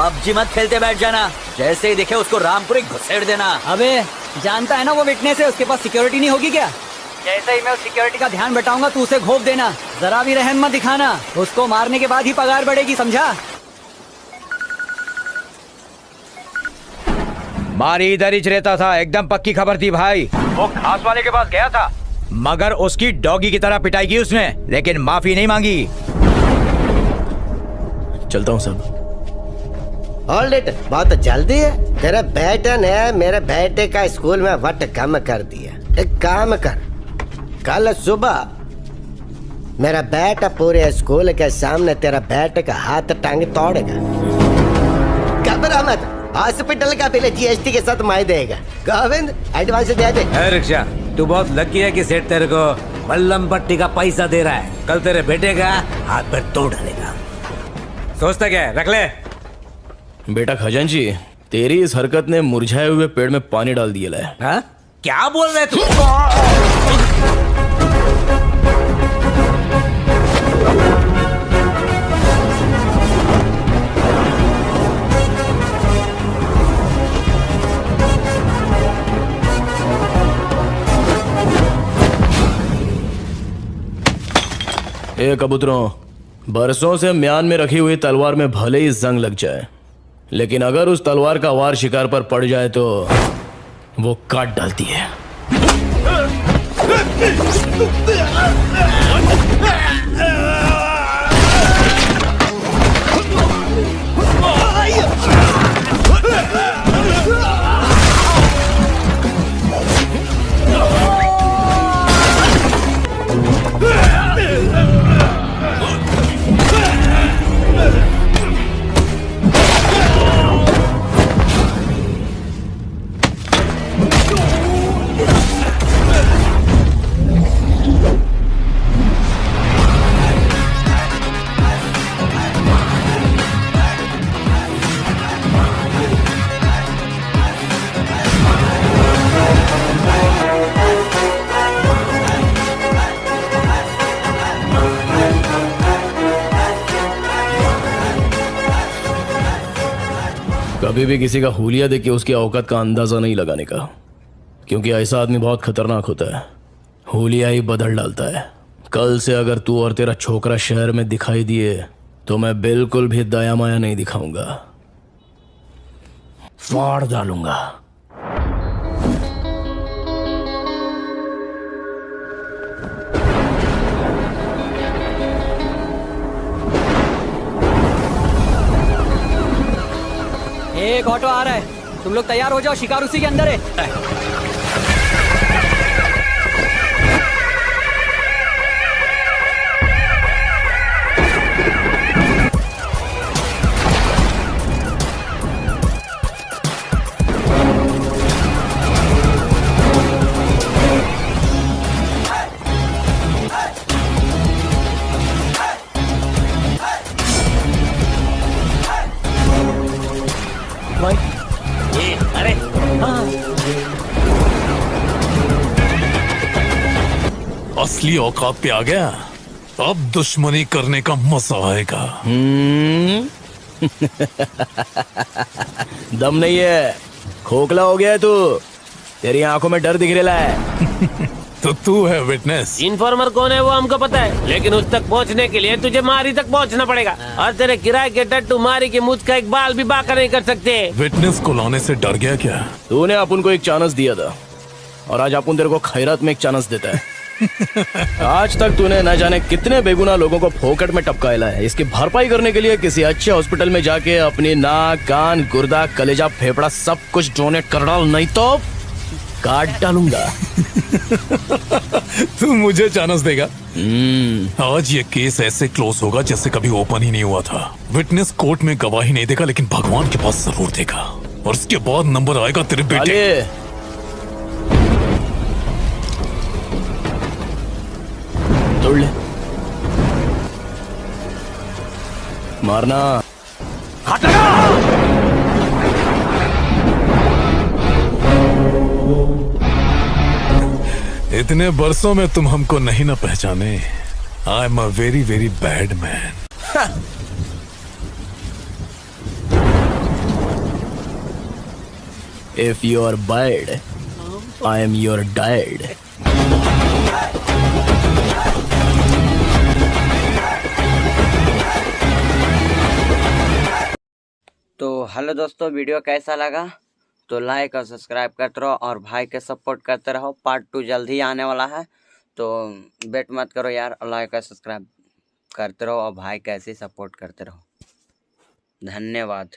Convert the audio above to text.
PUBG मत खेलते बैठ जाना, जैसे ही दिखे उसको रामपुरी घुसेड़ देना। अबे जानता है ना वो विटनेस है, उसके पास सिक्योरिटी नहीं होगी क्या? जैसे ही मैं उस सिक्योरिटी का ध्यान बटाऊंगा तू उसे घोप देना, जरा भी रहम मत दिखाना। उसको मारने के बाद ही पगार बढ़ेगी, समझा? मारी इधर ही रहता था, एकदम पक्की खबर थी भाई। वो घास वाले के पास गया था, मगर उसकी डॉगी की तरह पिटाई की उसने, लेकिन माफी नहीं मांगी। चलता हूँ सब। ऑलरेडी बहुत जल्दी है। तेरे बेटे ने मेरे बेटे का स्कूल में वट कम कर दिया। एक काम कर, कल सुबह मेरा बेटा पूरे स्कूल के सामने तेरा बेटे का हाथ टांग तोड़ेगा। घबरा मत, हॉस्पिटल का बिल जीएसटी के साथ मैं देगा। गोविंद एडवांस दे दे। रिक्शा, तू बहुत लकी है कि सेठ तेरे को मल्लम पट्टी का पैसा दे रहा है। कल तेरे बेटे का हाथ पैर तोड़ डालेगा। सोचता क्या है, रख ले। बेटा खजांची, तेरी इस हरकत ने मुरझाए हुए पेड़ में पानी डाल दिया है। हाँ? क्या बोल रहे तू? ए कबूतरों, बरसों से म्यान में रखी हुई तलवार में भले ही जंग लग जाए, लेकिन अगर उस तलवार का वार शिकार पर पड़ जाए तो वो काट डालती है। कभी भी किसी का हुलिया देख के उसकी औकात का अंदाजा नहीं लगाने का, क्योंकि ऐसा आदमी बहुत खतरनाक होता है। हुलिया ही बदल डालता है। कल से अगर तू और तेरा छोकरा शहर में दिखाई दिए तो मैं बिल्कुल भी दया माया नहीं दिखाऊंगा, फाड़ डालूंगा। एक ऑटो आ रहा है, तुम लोग तैयार हो जाओ, शिकार उसी के अंदर है। अरे असली औकात पे आ गया, अब दुश्मनी करने का मजा आएगा। दम नहीं है, खोखला हो गया है तू, तेरी आंखों में डर दिख रहा है। तो तू है विटनेस। इन्फॉर्मर कौन है वो हमको पता है, लेकिन उस तक पहुंचने के लिए तुझे मारी तक पहुंचना पड़ेगा। और तेरे किराए के टट्टू मारी के मुझ का एक बाल भी बाका नहीं कर सकते। विटनेस को लाने से डर गया क्या? तूने अपन को एक चांस दिया था और आज अपन तेरे को खैरात में एक चांस देता है। आज तक तूने न जाने कितने बेगुनाह लोगों को फोकट में टपकाया है। इसकी भरपाई करने के लिए किसी अच्छे हॉस्पिटल में जाके अपनी नाक, कान, गुर्दा, कलेजा, फेफड़ा सब कुछ डोनेट कर डाल, नहीं तो काट डालूंगा। तू मुझे चांस देगा? आज ये केस ऐसे क्लोज होगा जैसे कभी ओपन ही नहीं हुआ था। विटनेस कोर्ट में गवाही नहीं देगा, लेकिन भगवान के पास जरूर देगा, और उसके बाद नंबर आएगा तेरे बेटे। तोड़ ले, मारना। इतने बरसों में तुम हमको नहीं ना पहचाने। I am a very very bad man. If you are bad, I am your dad. तो हेलो दोस्तों, वीडियो कैसा लगा तो लाइक और सब्सक्राइब करते रहो और भाई के सपोर्ट करते रहो। पार्ट 2 जल्द ही आने वाला है, तो वेट मत करो यार, लाइक और सब्सक्राइब करते रहो और भाई कैसे सपोर्ट करते रहो। धन्यवाद।